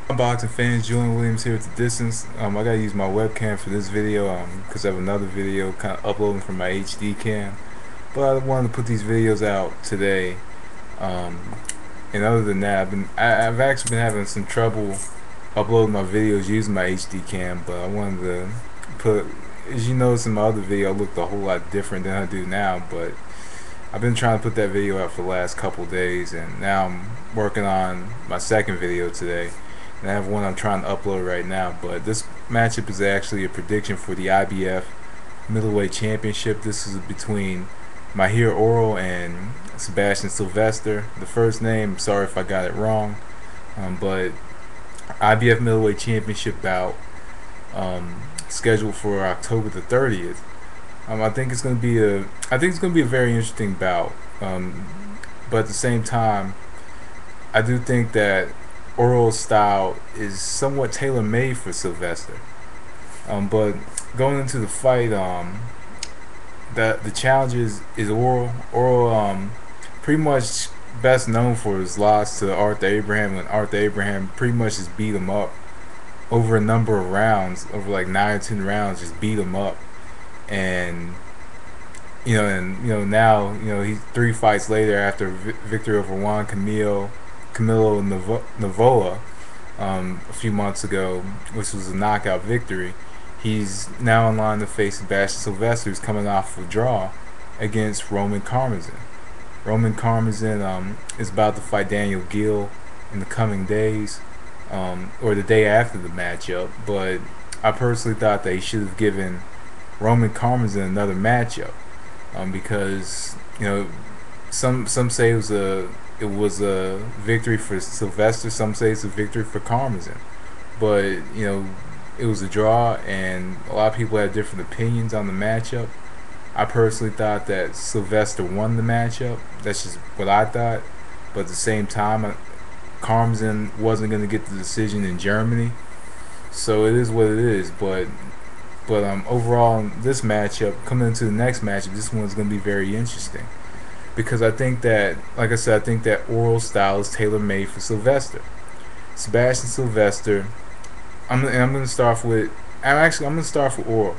Boxing fans, Julian Williams here at the distance. I gotta use my webcam for this video because I have another video kind of uploading from my HD cam. But I wanted to put these videos out today. Um, and other than that, I've actually been having some trouble uploading my videos using my HD cam. But I wanted to put, as you notice in my other video, I looked a whole lot different than I do now. But I've been trying to put that video out for the last couple days, and now I'm working on my second video today. And I have one I'm trying to upload right now. But this matchup is actually a prediction for the IBF middleweight championship. This is between Mahir and Sebastian Sylvester. The first name, sorry if I got it wrong, but IBF middleweight championship bout scheduled for October the 30th. I think it's gonna be a very interesting bout. But at the same time, I do think that Oral's style is somewhat tailor made for Sylvester. But going into the fight, the challenge is Oral. Oral, pretty much best known for his loss to Arthur Abraham, when Arthur Abraham pretty much just beat him up over a number of rounds, over like 9 or 10 rounds, just beat him up. And now he's 3 fights later after victory over Camilo Navoa a few months ago, which was a knockout victory. He's now in line to face Sebastian Sylvester, who's coming off a draw against Roman Karmazin. Roman Karmazin is about to fight Daniel Gill in the coming days, or the day after the matchup. But I personally thought that he should have given Roman Karmazin another matchup, because some say it was a victory for Sylvester. Some say it's a victory for Karmazin. But it was a draw, and a lot of people had different opinions on the matchup. I personally thought that Sylvester won the matchup. That's just what I thought. But at the same time, Karmazin wasn't going to get the decision in Germany, so it is what it is. But overall, this matchup, coming into the next matchup, this one's going to be very interesting, because I think that, like I said, I think that Oral style is tailor made for Sylvester. Sebastian Sylvester. I'm going to start off with. I'm going to start for Oral.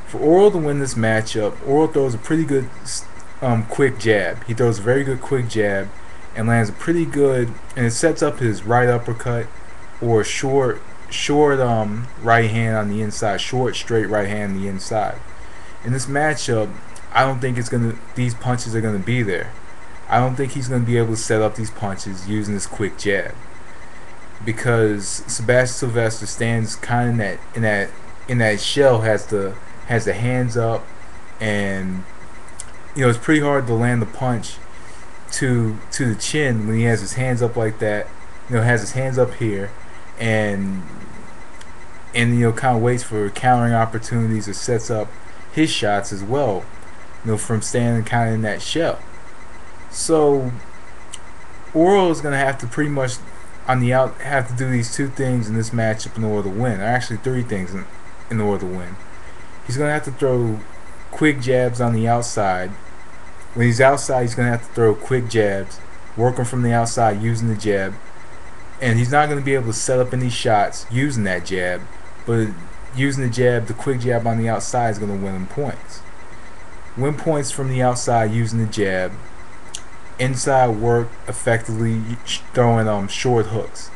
For Oral to win this matchup, Oral throws a pretty good quick jab. He throws a very good quick jab and lands a pretty good, and it sets up his right uppercut or short right hand on the inside, short straight right hand on the inside. In this matchup, I don't think these punches are gonna be there. I don't think he's gonna be able to set up these punches using this quick jab, because Sebastian Sylvester stands kind of in that shell, has the hands up, and it's pretty hard to land the punch to the chin when he has his hands up like that. Has his hands up here, and kind of waits for countering opportunities, or sets up his shots as well, from standing kind of in that shell. So Oral is going to have to pretty much have to do these two things in this matchup in order to win. Or actually three things in order to win. He's going to have to throw quick jabs on the outside. When he's outside, he's going to have to throw quick jabs, working from the outside using the jab. And he's not going to be able to set up any shots using that jab, but using the jab, the quick jab on the outside, is going to win him points. Win points from the outside using the jab. Inside work effectively, throwing short hooks.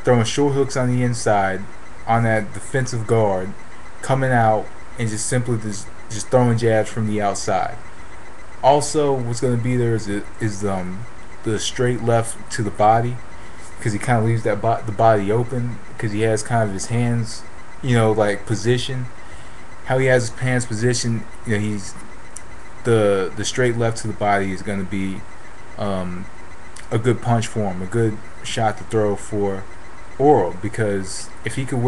Throwing short hooks on the inside, on that defensive guard, coming out and just simply just throwing jabs from the outside. Also, what's going to be there is the straight left to the body, because he kind of leaves the body open, because he has kind of his hands, like position. How he has his hands positioned, he's the straight left to the body is going to be a good punch for him, a good shot to throw for Oral, because if he could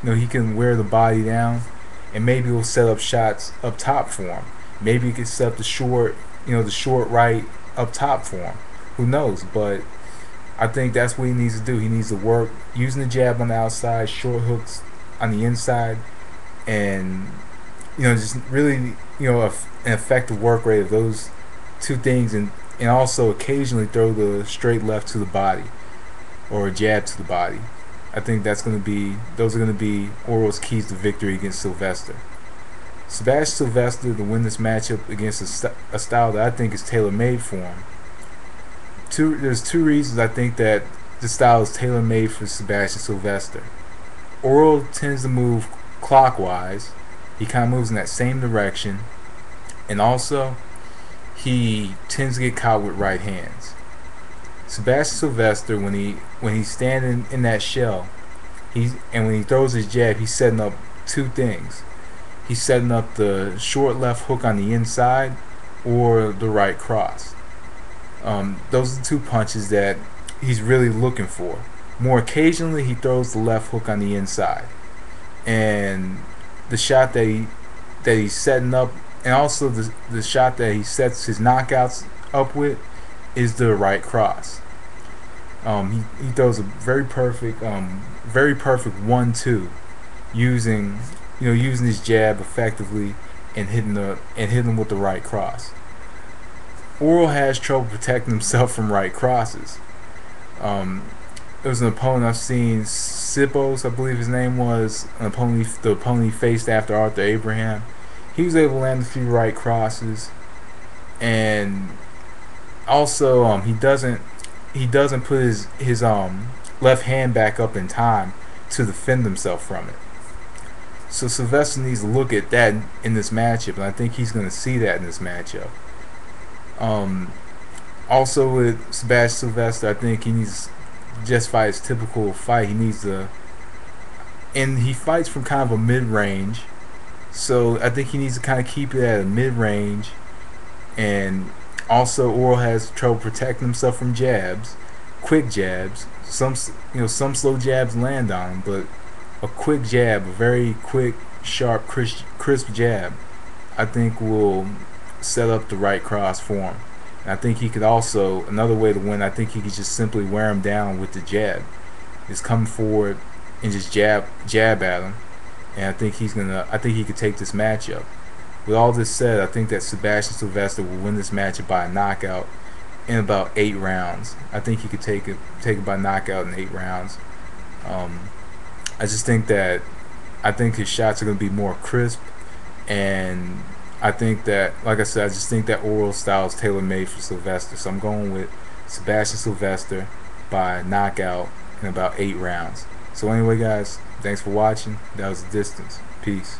he can wear the body down, and maybe he'll set up shots up top for him. Maybe he could set up the short right up top for him. Who knows? But I think that's what he needs to do. He needs to work using the jab on the outside, short hooks on the inside, and just really an effective work rate of those two things, and also occasionally throw the straight left to the body, or a jab to the body. I think those are gonna be Oral's keys to victory against Sylvester. Sebastian Sylvester to win this matchup against a style that I think is tailor made for him. There's two reasons I think that the style is tailor made for Sebastian Sylvester. Oral tends to move clockwise. He kind of moves in that same direction, and also he tends to get caught with right hands. Sebastian Sylvester, when he's standing in that shell, when he throws his jab, he's setting up two things. He's setting up the short left hook on the inside or the right cross. Those are the two punches that he's really looking for. More occasionally, he throws the left hook on the inside, and the shot that he's setting up, and also the shot that he sets his knockouts up with, is the right cross. He throws a very perfect 1-2, using his jab effectively and hitting with the right cross. Oral has trouble protecting himself from right crosses. There was an opponent I've seen, Sipos, I believe his name was, the opponent he faced after Arthur Abraham. He was able to land a few right crosses, and also he doesn't put his left hand back up in time to defend himself from it. So Sylvester needs to look at that in this matchup, and I think he's going to see that in this matchup. Also with Sebastian Sylvester, I think he needs to just fight his typical fight. And he fights from kind of a mid-range, so I think he needs to kind of keep it at a mid-range. And also, Oral has trouble protecting himself from jabs, quick jabs. Some slow jabs land on him, but a quick jab, a very quick, sharp, crisp jab, I think will set up the right cross for him. And I think he could also, another way to win, I think he could just simply wear him down with the jab. Just come forward and just jab at him. And I think he could take this matchup. With all this said, I think that Sebastian Sylvester will win this matchup by a knockout in about 8 rounds. I think he could take it by knockout in 8 rounds. I think his shots are going to be more crisp, and I think that, like I said, I just think that Oral style is tailor-made for Sylvester. So I'm going with Sebastian Sylvester by knockout in about 8 rounds. So anyway, guys, thanks for watching. That was The Distance. Peace.